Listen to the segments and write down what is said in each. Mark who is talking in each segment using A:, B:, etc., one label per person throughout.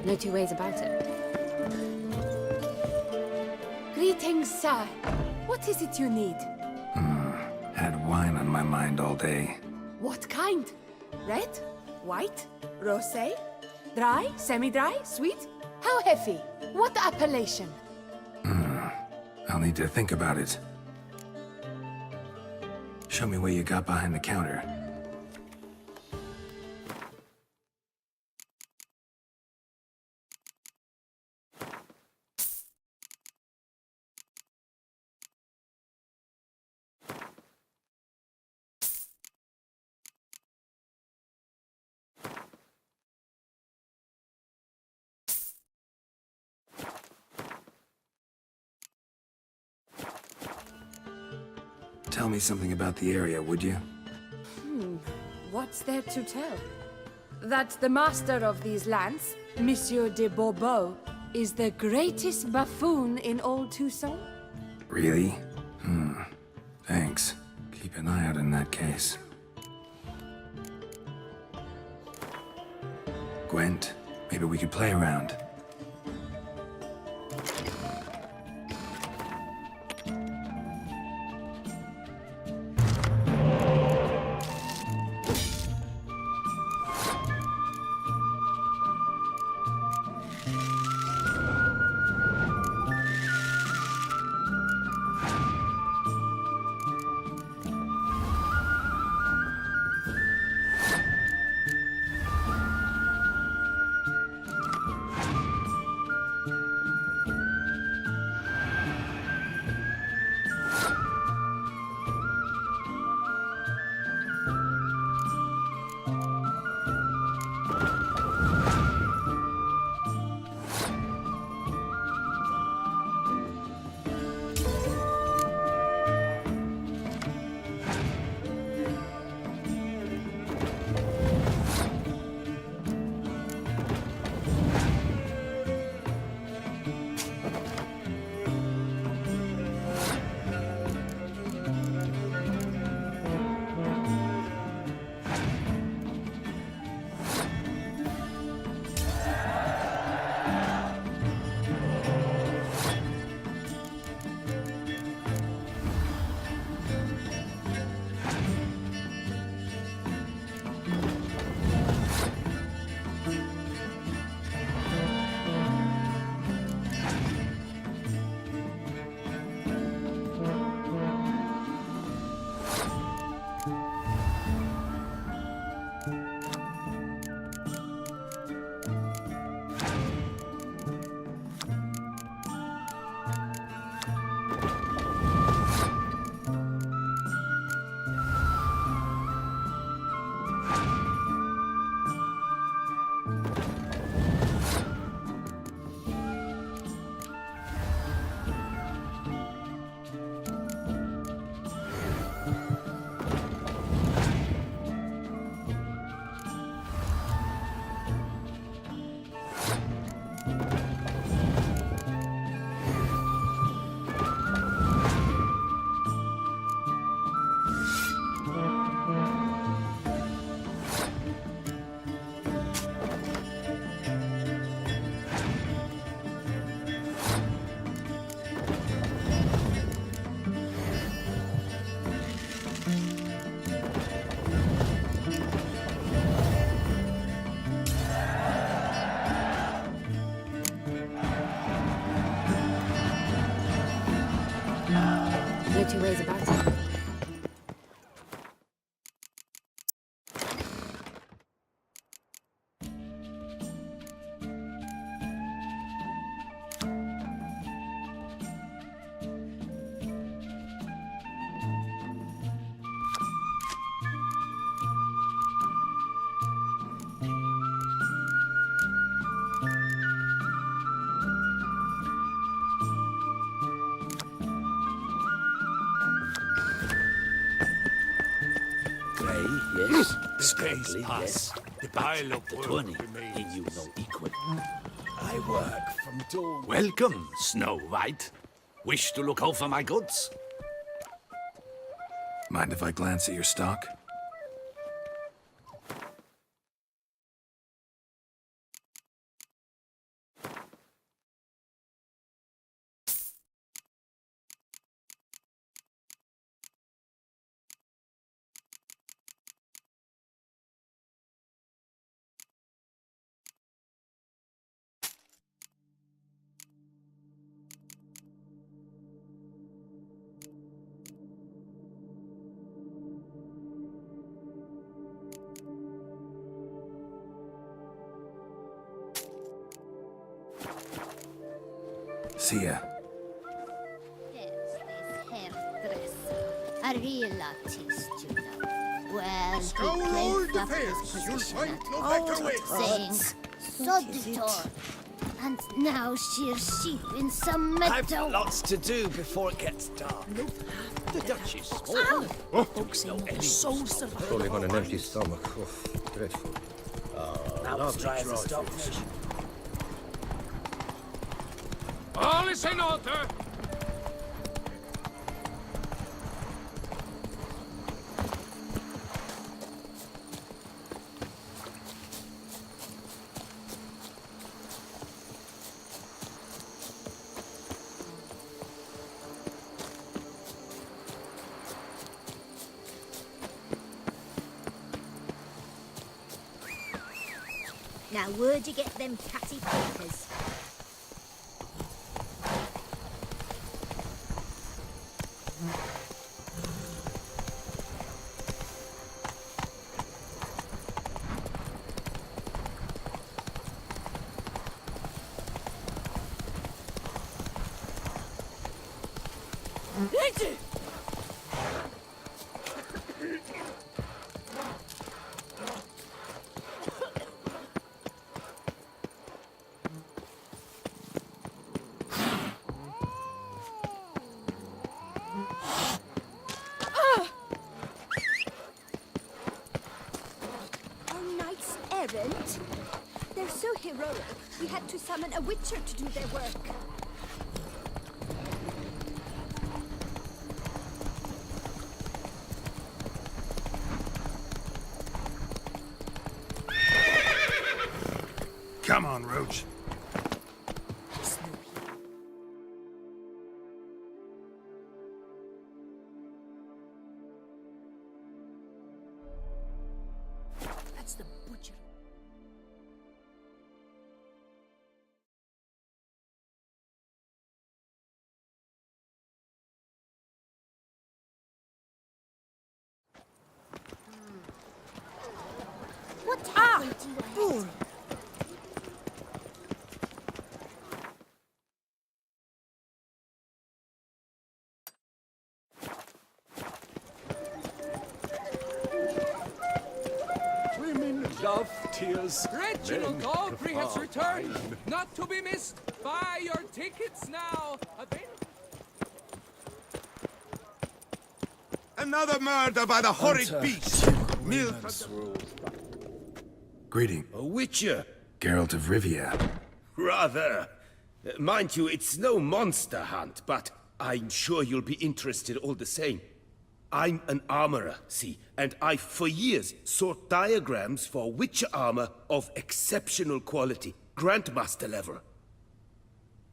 A: No two ways about it. Greetings, sir. What is it you need?
B: Had wine on my mind all day.
A: What kind? Red? White? Rosé? Dry? Semi-dry? Sweet? How heavy? What appellation?
B: I'll need to think about it. Show me what you got behind the counter. Tell me something about the area, would you?
A: What's there to tell? That the master of these lands, Monsieur de Bourbeau, is the greatest buffoon in old Toussaint?
B: Really? Thanks. Keep an eye out in that case. Gwent, maybe we could play around.
A: No two ways about it.
C: Yes,
D: Space
C: yes.
D: pass.
C: The
D: I
C: battle
D: look
C: of the
D: world
C: 20,
D: remains.
C: and you know equal.
D: I work from dawn.
E: Welcome, Snow White. Wish to look over my goods?
B: Mind if I glance at your stock? See ya.
F: There's this hairdresser. A real artist, you know. Well, he gave up his position at saying, Soditor. And now she's sheep in some meadow.
D: I've got lots to do before it gets dark.
C: The Dutch is small.
G: Falling on an empty stomach. Oh, dreadful.
D: Now it's dry as a stockfish.
E: All is in order.
F: Now, where'd you get them catty papers?
H: They're so heroic, we had to summon a witcher to do their work.
B: Come on, Roach.
H: That's the butcher.
F: What happened to your head?
D: Women love tears.
I: Reginald
D: Men
I: Galbraith has
D: prefer
I: returned,
D: wine.
I: not to be missed. Buy your tickets now. Available.
G: Another murder by the horrid beast! Milk
B: Greeting,
G: A witcher?
B: Geralt of Rivia.
G: Rather. Mind you, it's no monster hunt, but I'm sure you'll be interested all the same. I'm an armorer, see, and I've for years sought diagrams for witcher armor of exceptional quality, Grandmaster level.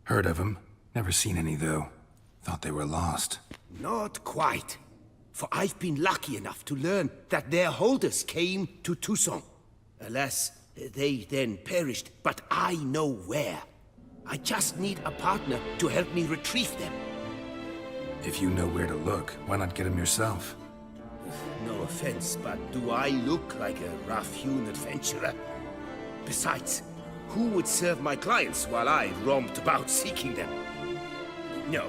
B: Heard of them. Never seen any, though. Thought they were lost.
G: Not quite. For I've been lucky enough to learn that their holders came to Toussaint. Alas, they then perished, but I know where. I just need a partner to help me retrieve them.
B: If you know where to look, why not get them yourself?
G: No offense, but do I look like a rough-hewn adventurer? Besides, who would serve my clients while I roamed about seeking them? No,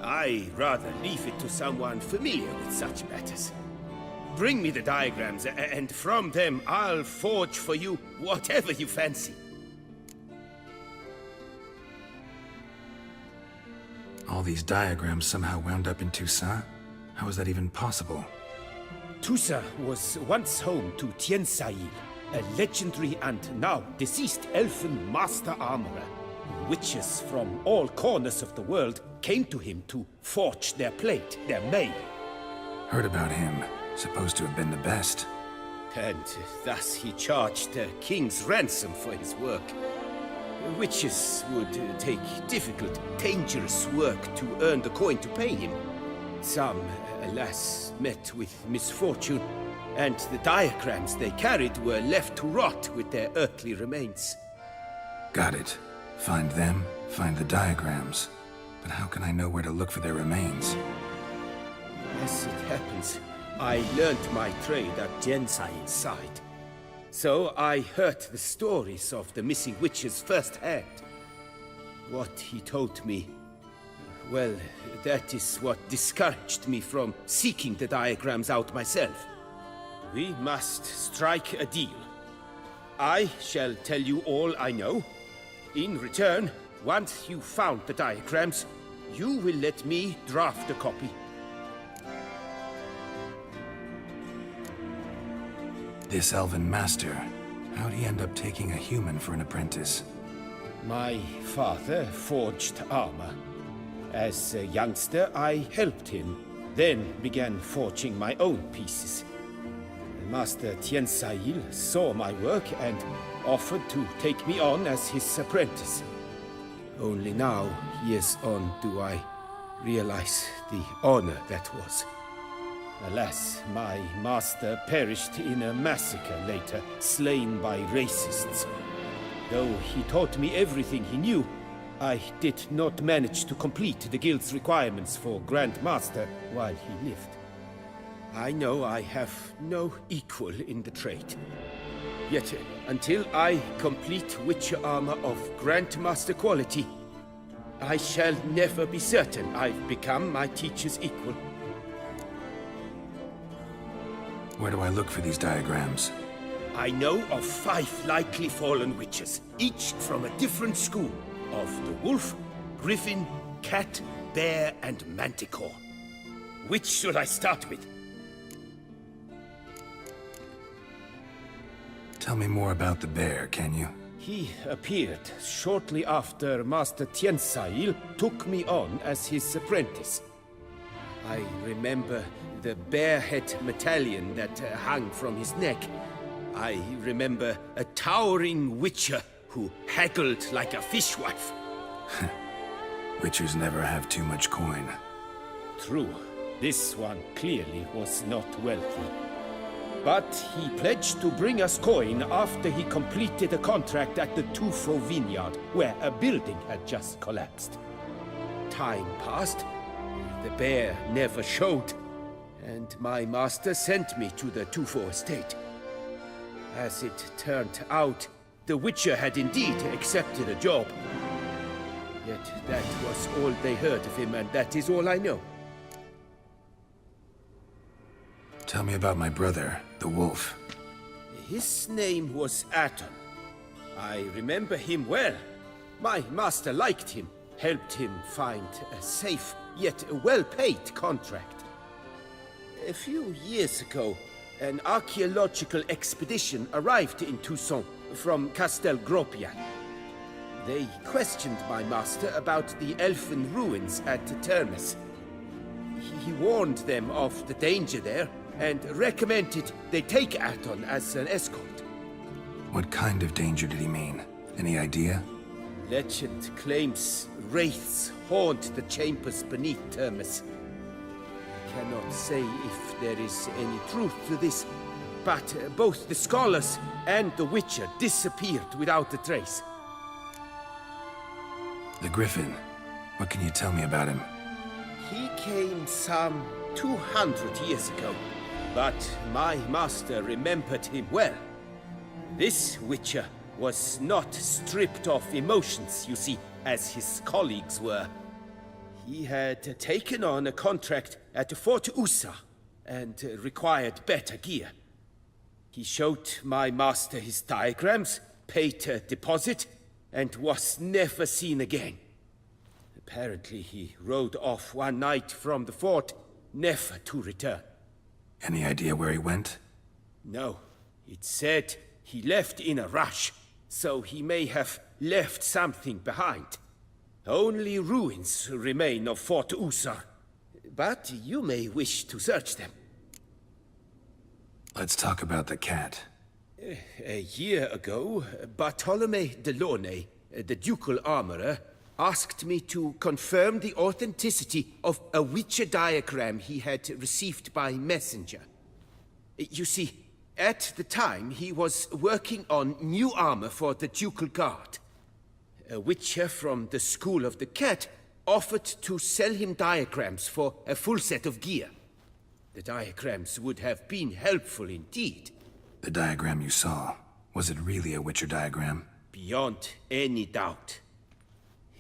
G: I'd rather leave it to someone familiar with such matters. Bring me the diagrams, and from them I'll forge for you whatever you fancy.
B: All these diagrams somehow wound up in Toussaint? How is that even possible?
G: Toussaint was once home to Tiensail, a legendary and now deceased elfin master armorer. Witches from all corners of the world came to him to forge their plate, their mail.
B: Heard about him. Supposed to have been the best.
G: And thus he charged a king's ransom for his work. Witches would take difficult, dangerous work to earn the coin to pay him. Some, alas, met with misfortune, and the diagrams they carried were left to rot with their earthly remains.
B: Got it. Find them, find the diagrams. But how can I know where to look for their remains?
G: As it happens, I learned my trade at Jensail's side. So I heard the stories of the missing witches firsthand. What he told me Well, that is what discouraged me from seeking the diagrams out myself. We must strike a deal. I shall tell you all I know. In return, once you found the diagrams, you will let me draft a copy.
B: This elven master, how'd he end up taking a human for an apprentice?
G: My father forged armor. As a youngster, I helped him, then began forging my own pieces. Master Tiansail saw my work and offered to take me on as his apprentice. Only now, years on, do I realize the honor that was. Alas, my master perished in a massacre later, slain by racists. Though he taught me everything he knew, I did not manage to complete the guild's requirements for Grand Master while he lived. I know I have no equal in the trade. Yet, until I complete Witcher armor of Grandmaster quality, I shall never be certain I've become my teacher's equal.
B: Where do I look for these diagrams?
G: I know of 5 likely fallen witches, each from a different school of the wolf, griffin, cat, bear, and manticore. Which should I start with?
B: Tell me more about the bear, can you?
G: He appeared shortly after Master Tiansail took me on as his apprentice. I remember the bear-head medallion that hung from his neck. I remember a towering witcher who haggled like a fishwife.
B: Witchers never have too much coin.
G: True. This one clearly was not wealthy. But he pledged to bring us coin after he completed a contract at the Tufo vineyard, where a building had just collapsed. Time passed. The bear never showed, and my master sent me to the Tufo estate. As it turned out, the Witcher had indeed accepted a job. Yet that was all they heard of him, and that is all I know.
B: Tell me about my brother, the wolf.
G: His name was Aton. I remember him well. My master liked him, helped him find a safe, yet a well-paid contract. A few years ago, an archaeological expedition arrived in Toussaint from Castel Gropian. They questioned my master about the elfin ruins at Termes. He warned them of the danger there, and recommended they take Aton as an escort.
B: What kind of danger did he mean? Any idea?
G: Legend claims wraiths haunt the chambers beneath Termes. I cannot say if there is any truth to this, but both the scholars and the Witcher disappeared without a trace.
B: The Griffin. What can you tell me about him?
G: He came some 200 years ago. But my master remembered him well. This Witcher was not stripped of emotions, you see, as his colleagues were. He had taken on a contract at Fort Usa and required better gear. He showed my master his diagrams, paid a deposit, and was never seen again. Apparently he rode off one night from the fort, never to return.
B: Any idea where he went?
G: No. It said he left in a rush, so he may have left something behind. Only ruins remain of Fort Usar, but you may wish to search them.
B: Let's talk about the cat.
G: A year ago, Bartolome de Launay, the ducal armorer, asked me to confirm the authenticity of a Witcher diagram he had received by messenger. You see, at the time he was working on new armor for the ducal guard. A Witcher from the School of the Cat offered to sell him diagrams for a full set of gear. The diagrams would have been helpful indeed.
B: The diagram you saw, was it really a Witcher diagram?
G: Beyond any doubt.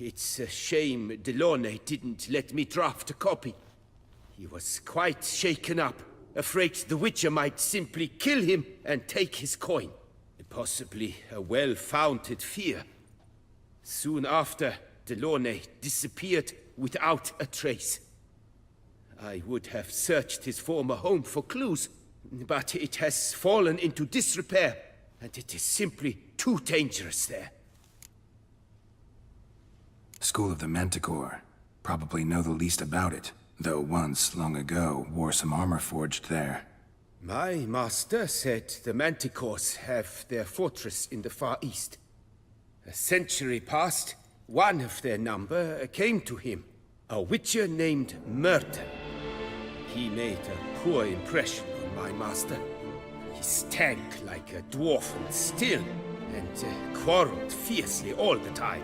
G: It's a shame Delaunay didn't let me draft a copy. He was quite shaken up, afraid the Witcher might simply kill him and take his coin. Possibly a well-founded fear. Soon after, Delaunay disappeared without a trace. I would have searched his former home for clues, but it has fallen into disrepair, and it is simply too dangerous there.
B: School of the Manticore. Probably know the least about it, though once, long ago, wore some armor forged there.
G: My master said the Manticores have their fortress in the Far East. A century past, one of their number came to him, a witcher named Merton. He made a poor impression on my master. He stank like a dwarfen still, and quarreled fiercely all the time.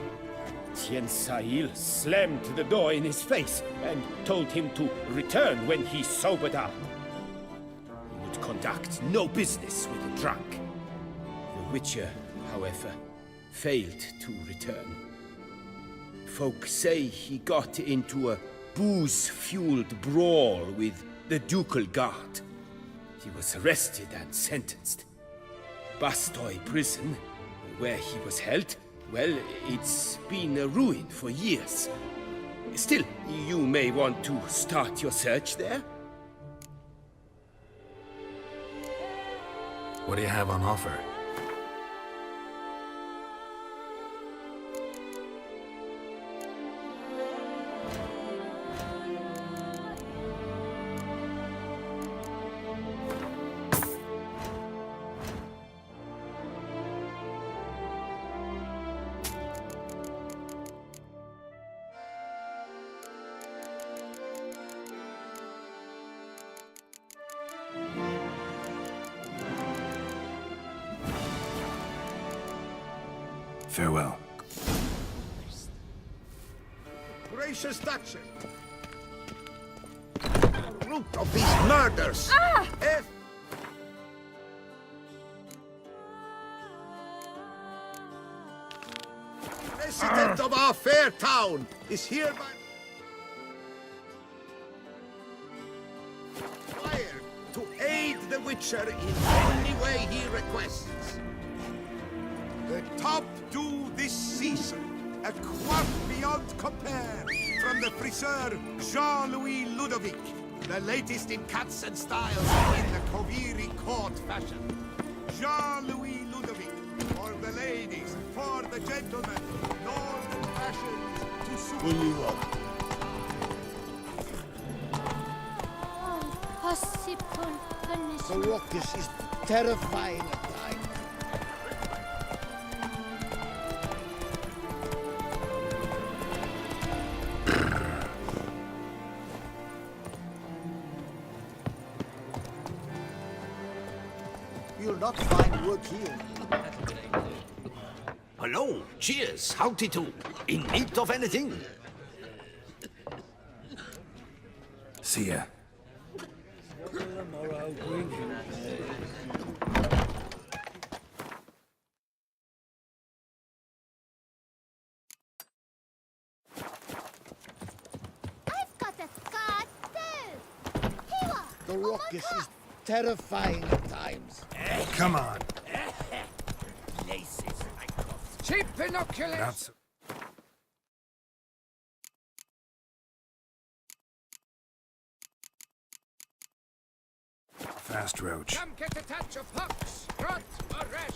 G: Tien Sahil slammed the door in his face and told him to return when he sobered up. He would conduct no business with a drunk. The Witcher, however, failed to return. Folk say he got into a booze-fueled brawl with the Ducal Guard. He was arrested and sentenced. Bastoy prison, where he was held, well, it's been a ruin for years. Still, you may want to start your search there.
B: What do you have on offer? Farewell.
C: Gracious Duchess! The root of these murders! Resident of our fair town is hereby required to aid the Witcher in any way he requests. The top due this season, a quart beyond compare, from the friseur Jean-Louis Ludovic, the latest in cuts and styles in the Koviri court fashion. Jean-Louis Ludovic, for the ladies, for the gentlemen, northern fashions to suit.
F: Possible punishment.
C: The raucous is terrifying at times. You'll not find work here.
E: Hello, cheers, howdy do. In need of anything?
B: See ya.
F: I've got a scar too. Here.
C: The raucous is terrifying at times.
B: Come on.
G: Places
I: Cheap binoculars!
B: Not so fast, Roach.
I: Come get a touch of pox, rot, or rash.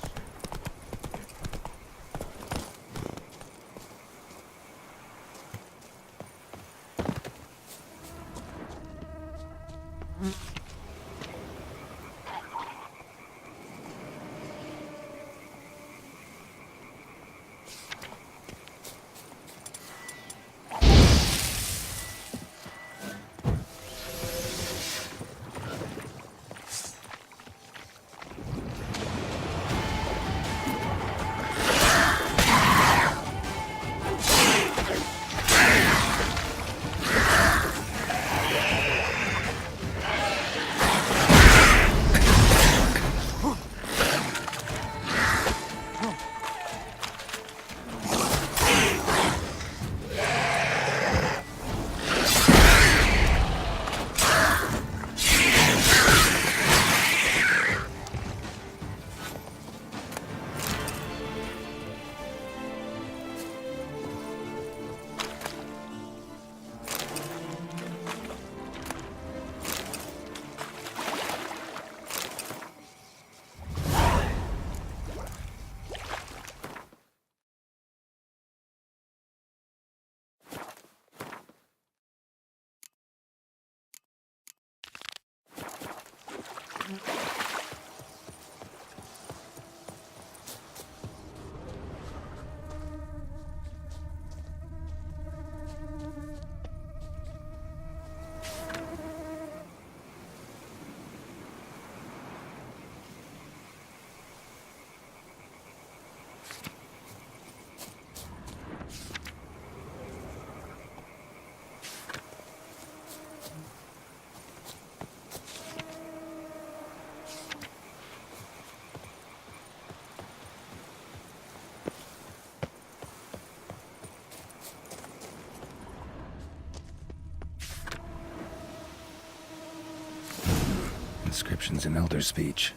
B: inscriptions in Elder speech.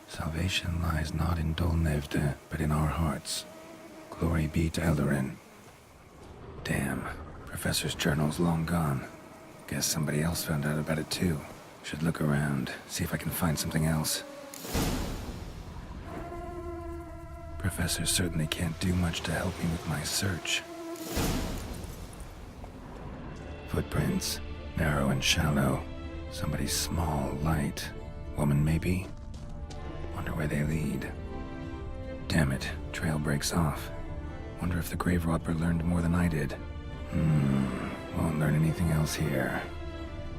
B: Salvation lies not in Dolnevde, but in our hearts. Glory be to Eldarin. Damn, Professor's journal's long gone. Guess somebody else found out about it too. Should look around, see if I can find something else. Professor certainly can't do much to help me with my search. Footprints, narrow and shallow. Somebody small, light. Woman, maybe? Wonder where they lead. Damn it, trail breaks off. Wonder if the grave robber learned more than I did. Won't learn anything else here.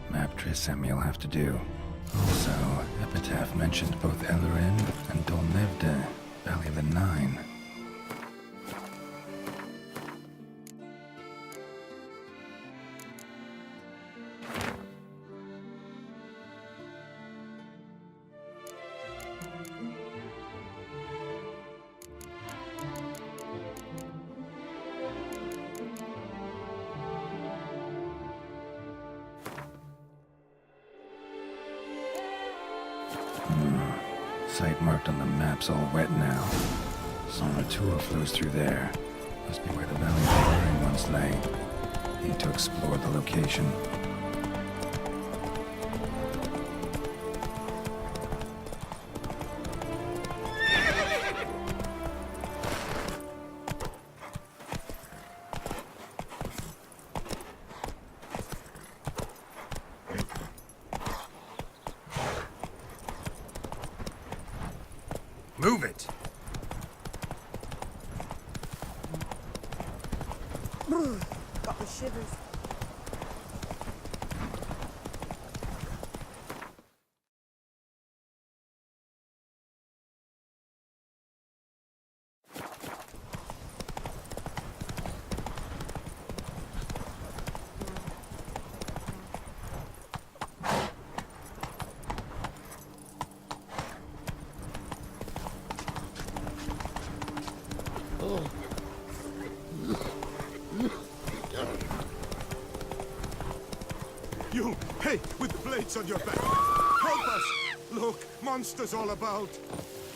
B: Map Triss sent me will have to do. Also, Epitaph mentioned both Eldarin and Dolnevde, Valley of the Nine. Site marked on the map's all wet now. Sonatua flows through there. Must be where the Valley of the Nine once lay. Need to explore the location.
C: Move it!
H: Got the shivers.
C: You, hey, with blades on your back. Help us! Look, monsters all about.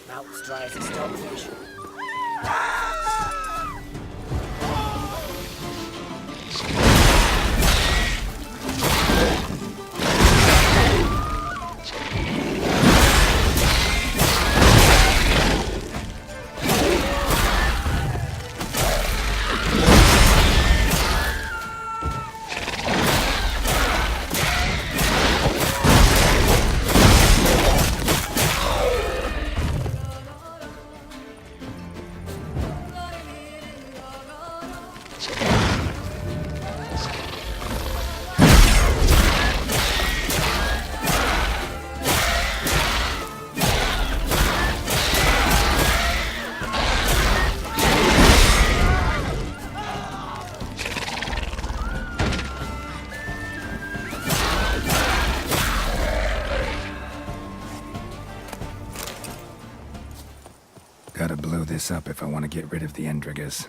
D: Mouth's dry as a stockfish.
B: Gotta blow this up if I want to get rid of the Endrigas.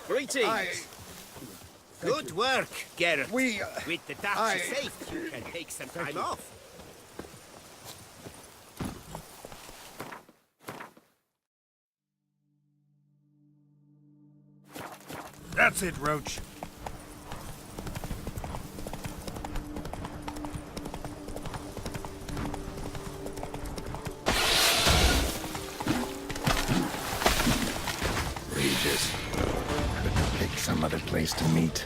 G: Greetings! Good work, Garrett. With the Dutch safe, you can take some time off.
C: That's it, Roach.
B: Regis. Couldn't pick some other place to meet.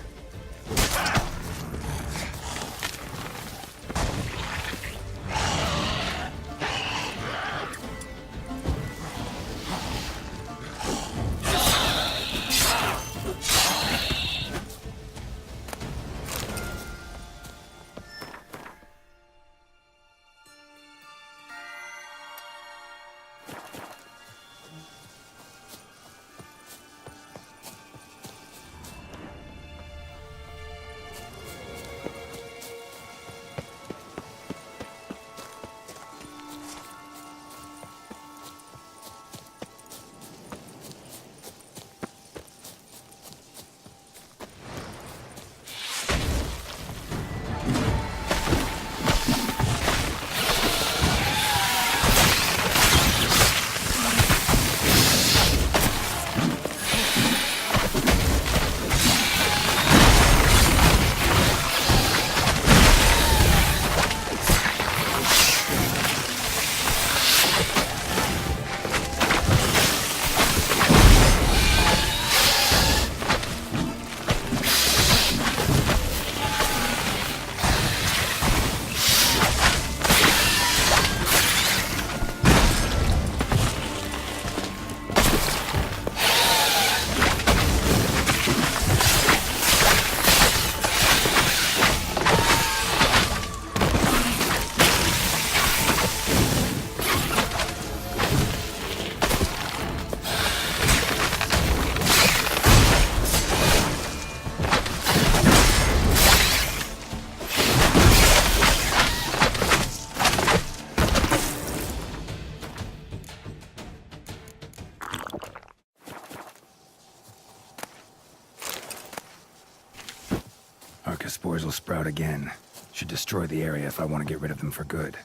B: Marcus spores will sprout again. Should destroy the area if I want to get rid of them for good.